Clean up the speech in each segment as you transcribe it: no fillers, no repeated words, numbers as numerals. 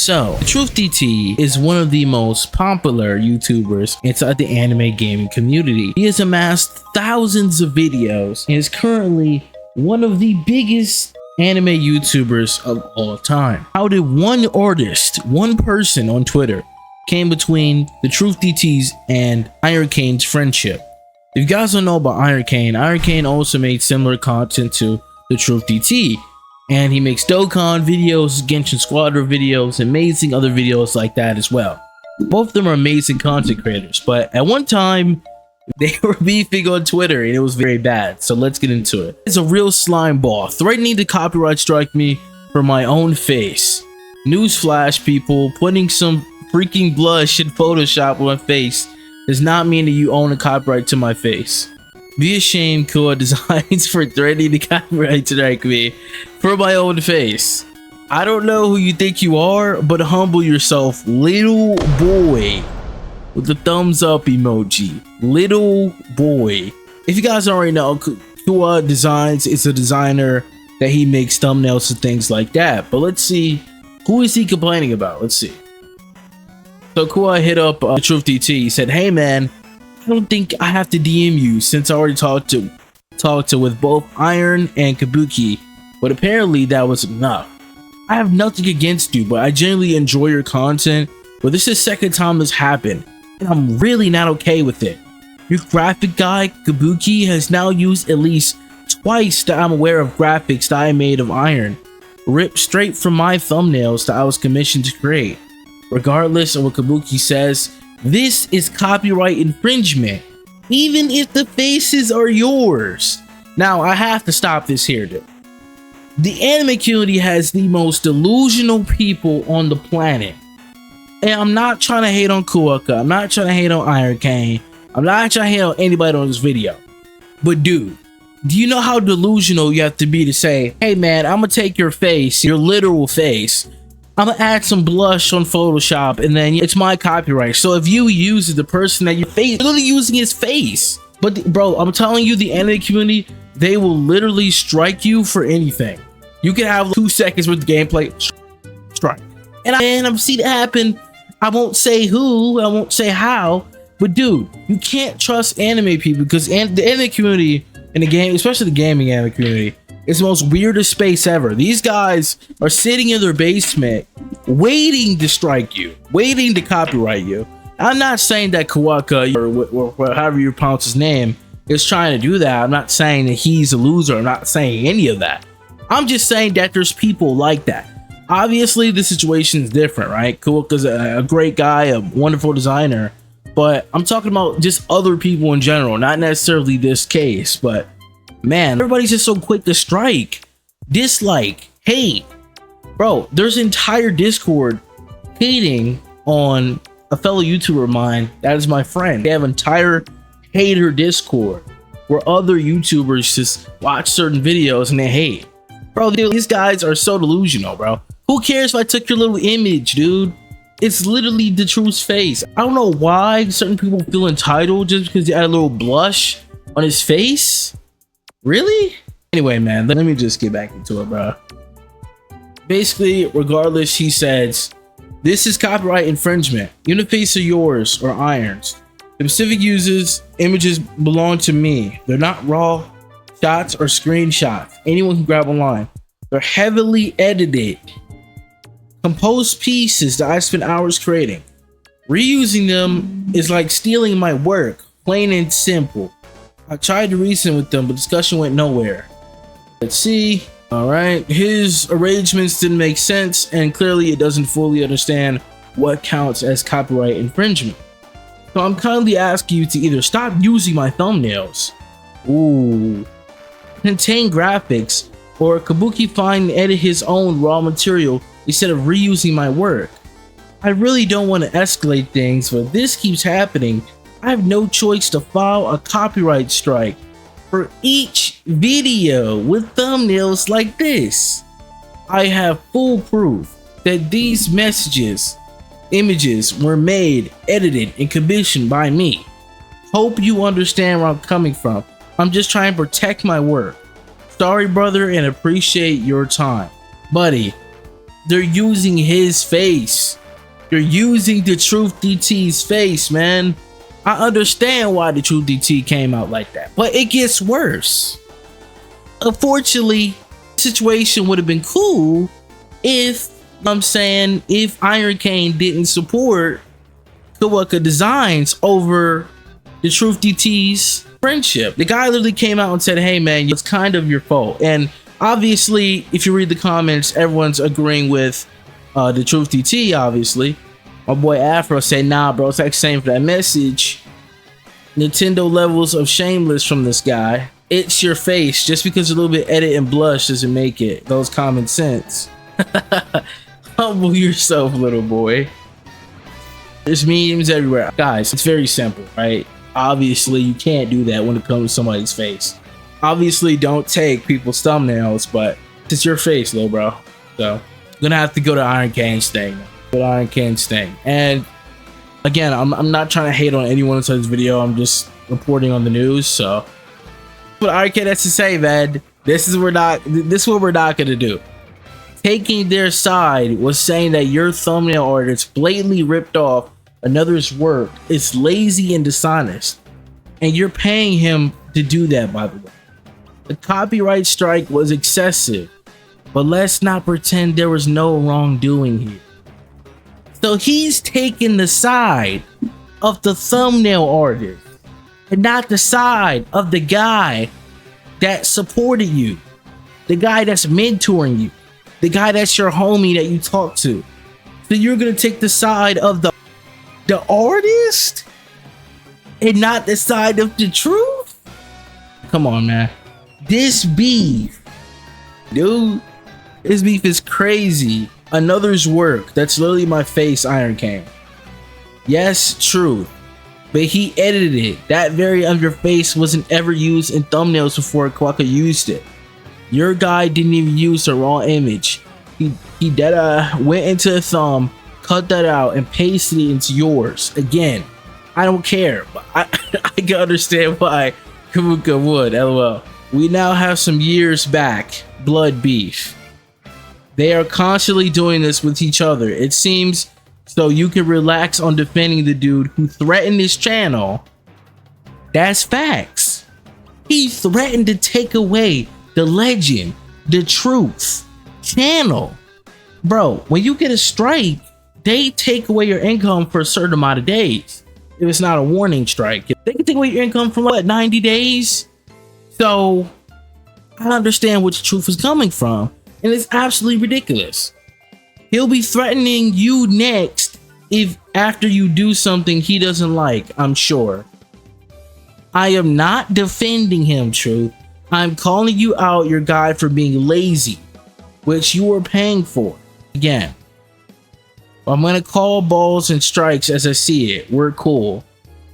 So, DaTruthDT is one of the most popular YouTubers inside the anime gaming community. He has amassed thousands of videos and is currently one of the biggest anime YouTubers of all time. How did one artist, one person on Twitter, came between DaTruthDT's and Ironcane's friendship? If you guys don't know about Ironcane also made similar content to DaTruthDT, and he makes Dokkan videos, Genshin Squadron videos, amazing other videos like that as well. Both of them are amazing content creators, but at one time they were beefing on Twitter and it was very bad, so let's get into it. It's a real slime ball, threatening to copyright strike me for my own face. Newsflash, people, putting some freaking blush in Photoshop on my face does not mean that you own a copyright to my face. Be ashamed, Kua Designs, for threatening to copyright strike me for my own face. I don't know who you think you are, but humble yourself, little boy, with the thumbs up emoji. Little boy. If you guys already know, Kua Designs is a designer that he makes thumbnails and things like that. But let's see, who is he complaining about? Let's see. So Kua hit up DaTruthDT. He said, "Hey man, I don't think I have to DM you since I already talked to with both Iron and Kabuki, but apparently that was enough. I have nothing against you, but I genuinely enjoy your content, but this is the second time this happened, and I'm really not okay with it. Your graphic guy, Kabuki, has now used at least twice that I'm aware of graphics that I made of Iron, ripped straight from my thumbnails that I was commissioned to create. Regardless of what Kabuki says, this is copyright infringement, even if the faces are yours." Now, I have to stop this here, dude. The anime community has the most delusional people on the planet. And I'm not trying to hate on Kuaka, I'm not trying to hate on Ironcane, I'm not trying to hate on anybody on this video. But dude, do you know how delusional you have to be to say, "Hey man, I'm gonna take your face, your literal face, I'm gonna add some blush on Photoshop, and then it's my copyright. So if you use the person that your face, you're literally using his face." But bro, I'm telling you, the anime community, they will literally strike you for anything. You can have 2 seconds with the gameplay, strike. And I've seen it happen. I won't say who, I won't say how, but dude, you can't trust anime people, because the anime community in the game, especially the gaming anime community, it's the most weirdest space ever. These guys are sitting in their basement waiting to strike you, waiting to copyright you. I'm not saying that Kawaka, or however you pronounce his name, is trying to do that. I'm not saying that he's a loser. I'm not saying any of that. I'm just saying that there's people like that. Obviously, the situation is different, right? Kawaka's a great guy, a wonderful designer, but I'm talking about just other people in general, not necessarily this case, but man, everybody's just so quick to strike, dislike, hate. Bro, there's an entire Discord hating on a fellow YouTuber of mine that is my friend. They have an entire hater Discord where other YouTubers just watch certain videos and they hate. Bro, these guys are so delusional, bro. Who cares if I took your little image, dude? It's literally the truth's face. I don't know why certain people feel entitled just because they add a little blush on his face. Really? Anyway, man, let me just get back into it, bro. Basically, regardless, he says, "This is copyright infringement. Even if face are yours or Iron's. The specific uses images belong to me. They're not raw shots or screenshots anyone can grab online. They're heavily edited, composed pieces that I spent hours creating. Reusing them is like stealing my work, plain and simple. I tried to reason with them, but discussion went nowhere." Let's see. All right, his arrangements didn't make sense, and clearly it doesn't fully understand what counts as copyright infringement. So I'm kindly asking you to either stop using my thumbnails, contain graphics, or Kabuki find and edit his own raw material instead of reusing my work. I really don't want to escalate things, but if this keeps happening, I have no choice to file a copyright strike for each video with thumbnails like this. I have full proof that these images were made, edited, and commissioned by me. Hope you understand where I'm coming from. I'm just trying to protect my work. Sorry, brother, and appreciate your time. Buddy, They're using his face. You're using DaTruthDT's face, man. I understand why DaTruthDT came out like that, but it gets worse. Unfortunately, the situation would have been cool if, if Ironcane didn't support Kawaka Designs over DaTruthDT's friendship. The guy literally came out and said, hey man, it's kind of your fault. And obviously, if you read the comments, everyone's agreeing with DaTruthDT, obviously. My boy Afro said, nah bro, it's like same for that message. Nintendo levels of shameless from this guy. It's your face. Just because a little bit edit and blush doesn't make it. Those common sense. Humble yourself, little boy. There's memes everywhere. Guys, it's very simple, right? Obviously, you can't do that when it comes to somebody's face. Obviously, don't take people's thumbnails, but it's your face, little bro. So, I'm gonna have to go to Ironcane's thing. Go to Ironcane's thing. And again, I'm not trying to hate on anyone inside this video. I'm just reporting on the news. So, what Ironcane has to say, man. This is what we're not gonna do. Taking their side was saying that your thumbnail artist blatantly ripped off another's work is lazy and dishonest, and you're paying him to do that, by the way. The copyright strike was excessive, but let's not pretend there was no wrongdoing here. So he's taking the side of the thumbnail artist and not the side of the guy that supported you, the guy that's mentoring you, the guy that's your homie that you talk to. So you're gonna take the side of the artist and not the side of the truth? Come on, man. This beef, dude, this beef is crazy. Another's work, that's literally my face, Ironcane. Yes, truth, but he edited it. That very of your face wasn't ever used in thumbnails before Kawaka used it. Your guy didn't even use the raw image. He went into the thumb, cut that out, and pasted it into yours. Again, I don't care, but I can understand why Kawaka would, lol. We now have some years back blood beef. They are constantly doing this with each other. It seems so you can relax on defending the dude who threatened his channel. That's facts. He threatened to take away the legend, the truth channel. Bro, when you get a strike, they take away your income for a certain amount of days. If it's not a warning strike, they can take away your income for what, 90 days? So I understand where the truth is coming from, and it's absolutely ridiculous. He'll be threatening you next if after you do something he doesn't like, I'm sure. I am not defending him, Truth. I'm calling you out, your guy, for being lazy, which you were paying for. Again, I'm gonna call balls and strikes as I see it. We're cool.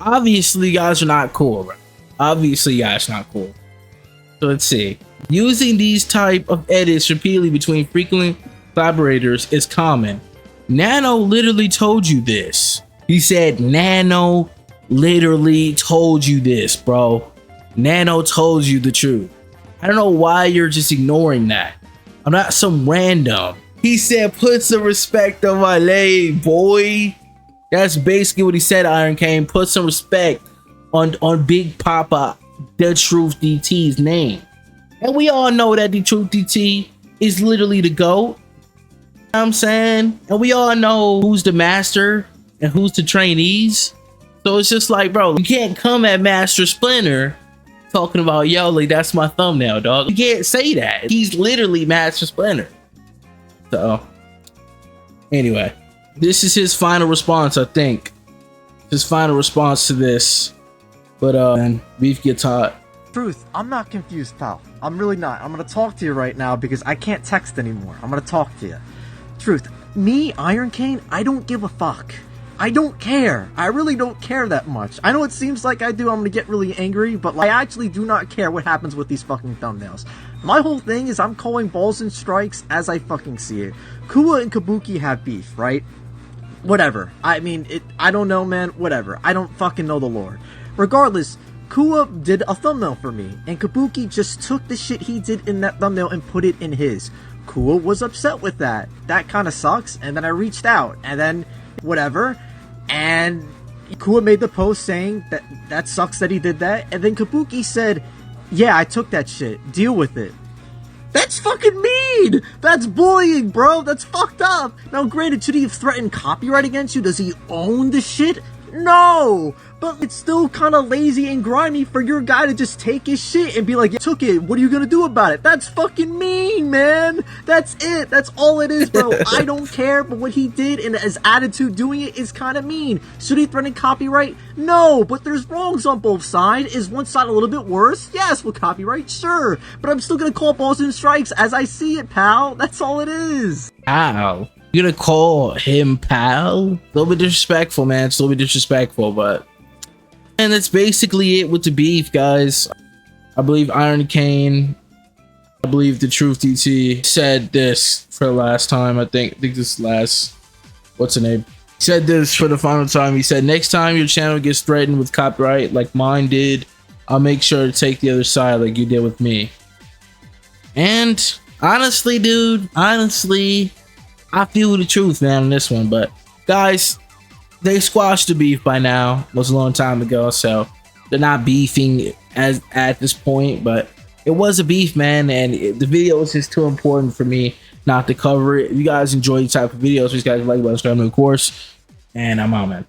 Obviously, you guys are not cool, right? Obviously, you guys are not cool. So let's see. Using these type of edits repeatedly between frequent collaborators is common. Nano literally told you this. He said Nano literally told you this, bro. Nano told you the truth. I don't know why you're just ignoring that. I'm not some random. He said, put some respect on my name, boy. That's basically what he said, Ironcane. Put some respect on Big Papa DaTruthDT's name. And we all know that DaTruthDT is literally the GOAT. You know what I'm saying? And we all know who's the master and who's the trainees. So it's just like, bro, you can't come at Master Splinter talking about, yo, like, that's my thumbnail, dog. You can't say that. He's literally Master Splinter. So, anyway, this is his final response, I think. His final response to this. But, man, beef gets hot. Truth, I'm not confused, pal. I'm really not. I'm gonna talk to you right now because I can't text anymore. I'm gonna talk to you. Truth, me, Ironcane, I don't give a fuck. I don't care. I really don't care that much. I know it seems like I do. I'm gonna get really angry, but like, I actually do not care what happens with these fucking thumbnails. My whole thing is I'm calling balls and strikes as I fucking see it. Kua and Kabuki have beef, right? Whatever. I mean, I don't know, man. Whatever. I don't fucking know the lore. Regardless, Kua did a thumbnail for me, and Kabuki just took the shit he did in that thumbnail and put it in his. Kua was upset with that. That kind of sucks. And then I reached out, and then whatever, and Kua made the post saying that sucks that he did that, and then Kabuki said, yeah, I took that shit. Deal with it. That's fucking mean! That's bullying, bro! That's fucked up! Now, granted, should he have threatened copyright against you? Does he own the shit? No! But it's still kind of lazy and grimy for your guy to just take his shit and be like, yeah, took it, what are you gonna do about it? That's fucking mean, man! That's it! That's all it is, bro. I don't care, but what he did and his attitude doing it is kind of mean. Should he threaten copyright? No, but there's wrongs on both sides. Is one side a little bit worse? Yes, with copyright, sure. But I'm still gonna call balls and strikes as I see it, pal. That's all it is. Ow. You're gonna call him pal? A little bit disrespectful, man. It's a little bit disrespectful, but... And that's basically it with the beef, guys. I believe Ironcane, I believe DaTruthDT said this for the last time. I think this last... What's the name? He said this for the final time. He said, next time your channel gets threatened with copyright like mine did, I'll make sure to take the other side like you did with me. And honestly, dude, honestly... I feel the truth, man, on this one. But guys, they squashed the beef by now. It was a long time ago, so they're not beefing as at this point. But it was a beef, man, and the video was just too important for me not to cover it. If you guys enjoy these type of videos, please guys like, subscribe, of course. And I'm out, man.